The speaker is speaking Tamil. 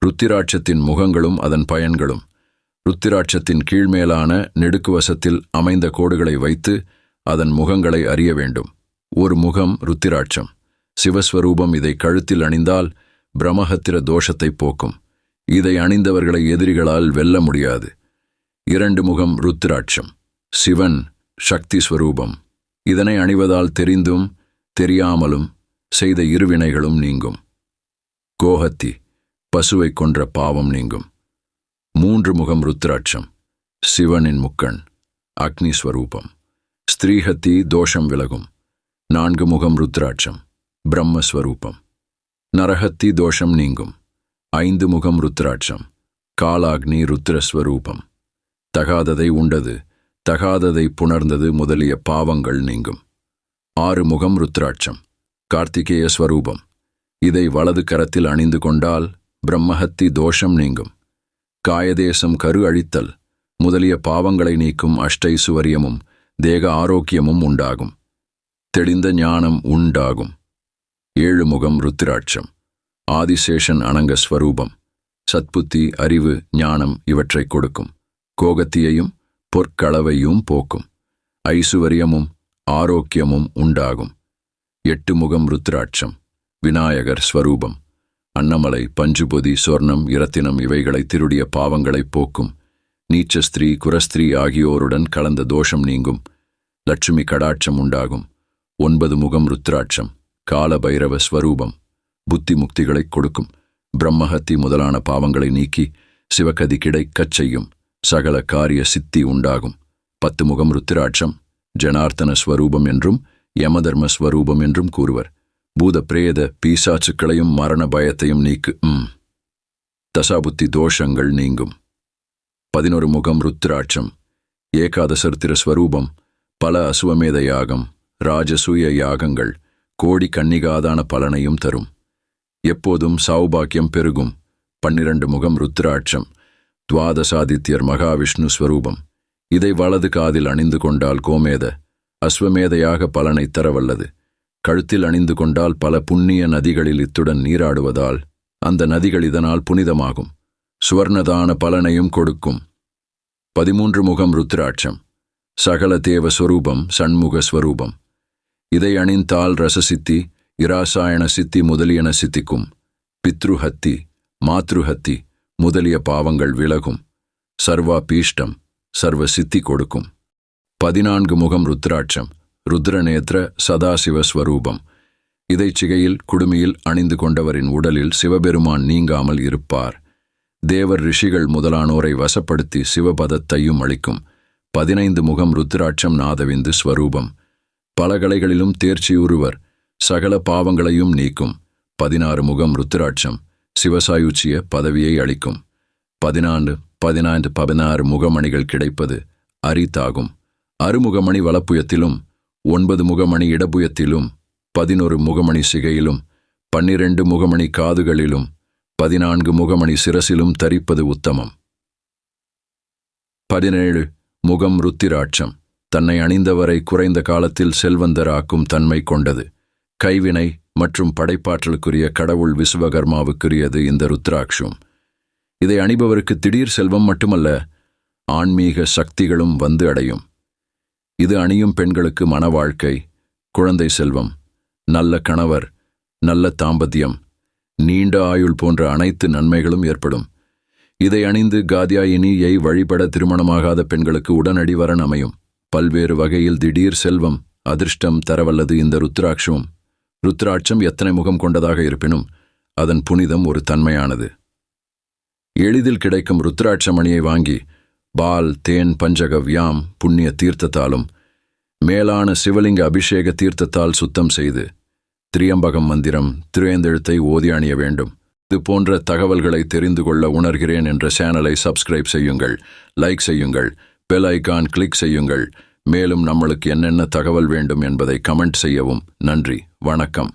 ருத்திராட்சத்தின் முகங்களும் அதன் பயன்களும். ருத்திராட்சத்தின் கீழ்மேலான நெடுக்குவசத்தில் அமைந்த கோடுகளை வைத்து அதன் முகங்களை அறிய வேண்டும். ஒரு முகம் ருத்திராட்சம். சிவஸ்வரூபம் இதை கழுத்தில் அணிந்தால் பிரம்மஹத்திர தோஷத்தை போக்கும். இதை அணிந்தவர்களை எதிரிகளால் வெல்ல முடியாது. 2 முகம் ருத்திராட்சம். சிவன் சக்தி ஸ்வரூபம். இதனை அணிவதால் தெரிந்தும் தெரியாமலும் செய்த இருவினைகளும் நீங்கும். கோஹத்தி பசுவை கொன்ற பாவம் நீங்கும். 3 முகம் ருத்திராட்சம். சிவனின் முக்கண் அக்னி ஸ்வரூபம். ஸ்திரீஹத்தி தோஷம் விலகும். 4 முகம் ருத்திராட்சம். பிரம்மஸ்வரூபம். நரஹத்தி தோஷம் நீங்கும். 5 முகம் ருத்திராட்சம். காலாக்னி ருத்திரஸ்வரூபம். தகாததை உண்டது, தகாததை புணர்ந்தது முதலிய பாவங்கள் நீங்கும். 6 முகம் ருத்திராட்சம். கார்த்திகேய ஸ்வரூபம். இதை வலது கரத்தில் அணிந்து கொண்டால் பிரம்மஹத்தி தோஷம் நீங்கும். காயதேசம் கரு அழித்தல் முதலிய பாவங்களை நீக்கும் அஷ்டைசுவரியமும் தேக ஆரோக்கியமும் உண்டாகும். தெளிந்த ஞானம் உண்டாகும். 7 முகம் ருத்திராட்சம். ஆதிசேஷன் அனங்க ஸ்வரூபம். சத்புத்தி அறிவு ஞானம் இவற்றை கொடுக்கும். கோகத்தியையும் பொற்களவையும் போக்கும். ஐசுவரியமும் ஆரோக்கியமும் உண்டாகும். 8 முகம் ருத்திராட்சம். விநாயகர் ஸ்வரூபம். அன்னமலை பஞ்சுபொதி சொர்ணம் இரத்தினம் இவைகளை திருடிய பாவங்களை போக்கும். நீச்சஸ்திரீ குரஸ்திரீ ஆகியோருடன் கலந்த தோஷம் நீங்கும். லட்சுமி கடாட்சம் உண்டாகும். 9 முகம் ருத்திராட்சம். கால பைரவ ஸ்வரூபம். புத்தி முக்திகளைக் கொடுக்கும். பிரம்மஹத்தி முதலான பாவங்களை நீக்கி சிவகதி கிடைக்கச் செய்யும். சகல காரிய சித்தி உண்டாகும். 10 முகம் ருத்திராட்சம். ஜனார்த்தன ஸ்வரூபம் என்றும் யமதர்ம ஸ்வரூபம் என்றும் கூறுவர். பூத பிரேத பீசாச்சுக்களையும் மரண பயத்தையும் நீக்கும். தசாபுத்தி தோஷங்கள் நீங்கும். 11 முகம் ருத்திராட்சம். ஏகாதசர்த்திர ஸ்வரூபம். பல அசுவமேத யாகம் ராஜசூய யாகங்கள் கோடி கன்னிகாதான பலனையும் தரும். எப்போதும் சௌபாக்கியம் பெருகும். 12 முகம் ருத்திராட்சம். துவாதசாதித்யர் மகாவிஷ்ணு ஸ்வரூபம். இதை வலது காதில் அணிந்து கொண்டால் கோமேத அஸ்வமேதையாக பலனை தரவல்லது. கழுத்தில் அணிந்து கொண்டால் பல புண்ணிய நதிகளில் இத்துடன் நீராடுவதால் அந்த நதிகள் இதனால் புனிதமாகும். சுவர்ணதான பலனையும் கொடுக்கும். 13 முகம் ருத்திராட்சம். சகல தேவ ஸ்வரூபம் சண்முக ஸ்வரூபம். இதை அணிந்தால் ரசசித்தி இராசாயன சித்தி முதலியன சித்திக்கும். பித்ருஹத்தி மாத்ருஹத்தி முதலிய பாவங்கள் விலகும். சர்வா பீஷ்டம் சர்வ சித்தி கொடுக்கும். 14 முகம் ருத்திராட்சம். ருத்ரநேத்திர சதாசிவ ஸ்வரூபம். இதை சிகையில் குடுமியில் அணிந்து கொண்டவரின் உடலில் சிவபெருமான் நீங்காமல் இருப்பார். தேவர் ரிஷிகள் முதலானோரை வசப்படுத்தி சிவபதத்தையும் அளிக்கும். 15 முகம் ருத்திராட்சம் நாதவிந்து ஸ்வரூபம். பல கலைகளிலும் தேர்ச்சியுறுவர். சகல பாவங்களையும் நீக்கும். 16 முகம் ருத்திராட்சம். சிவசாயுச்சிய பதவியை அளிக்கும். 16 முகமணிகள் கிடைப்பது அரிதாகும். அறுமுகமணி வலப்புயத்திலும் 9 முகமணி இடப்புயத்திலும் 11 முகமணி சிகையிலும் 12 முகமணி காதுகளிலும் 14 முகமணி சிரசிலும் தரிப்பது உத்தமம். 17 முகம் ருத்திராட்சம். தன்னை அணிந்தவரை குறைந்த காலத்தில் செல்வந்தராக்கும் தன்மை கொண்டது. கைவினை மற்றும் படைப்பாற்றலுக்குரிய கடவுள் விஸ்வகர்மாவுக்குரியது இந்த ருத்ராட்சம். இதை அணிபவருக்கு திடீர் செல்வம் மட்டுமல்ல, ஆன்மீக சக்திகளும் வந்து அடையும். இது அணியும் பெண்களுக்கு மன வாழ்க்கை, குழந்தை செல்வம், நல்ல கணவர், நல்ல தாம்பத்தியம், நீண்ட ஆயுள் போன்ற அனைத்து நன்மைகளும் ஏற்படும். இதை அணிந்து காத்யாயினியை வழிபட திருமணமாகாத பெண்களுக்கு உடனடி வரன் அமையும். பல்வேறு வகையில் திடீர் செல்வம் அதிர்ஷ்டம் தரவல்லது இந்த ருத்ராட்சம். ருத்ராட்சம் எத்தனை முகம் கொண்டதாக இருப்பினும் அதன் புனிதம் ஒரு தன்மையானது. எளிதில் கிடைக்கும் ருத்ராட்ச மணியை வாங்கி பால் தேன் பஞ்சகவ்யாம் புண்ணிய தீர்த்தத்தாலும் மேலான சிவலிங்க அபிஷேக தீர்த்தத்தால் சுத்தம் செய்து திரியம்பகம் மந்திரம் திரையெழுத்தை ஓதி அணிய வேண்டும். இது போன்ற தகவல்களை தெரிந்து கொள்ள உணர்கிறேன் என்ற சேனலை சப்ஸ்கிரைப் செய்யுங்கள், லைக் செய்யுங்கள், பெல் ஐகான் கிளிக் செய்யுங்கள். மேலும் நம்மளுக்கு என்னென்ன தகவல் வேண்டும் என்பதை கமெண்ட் செய்யவும். நன்றி, வணக்கம்.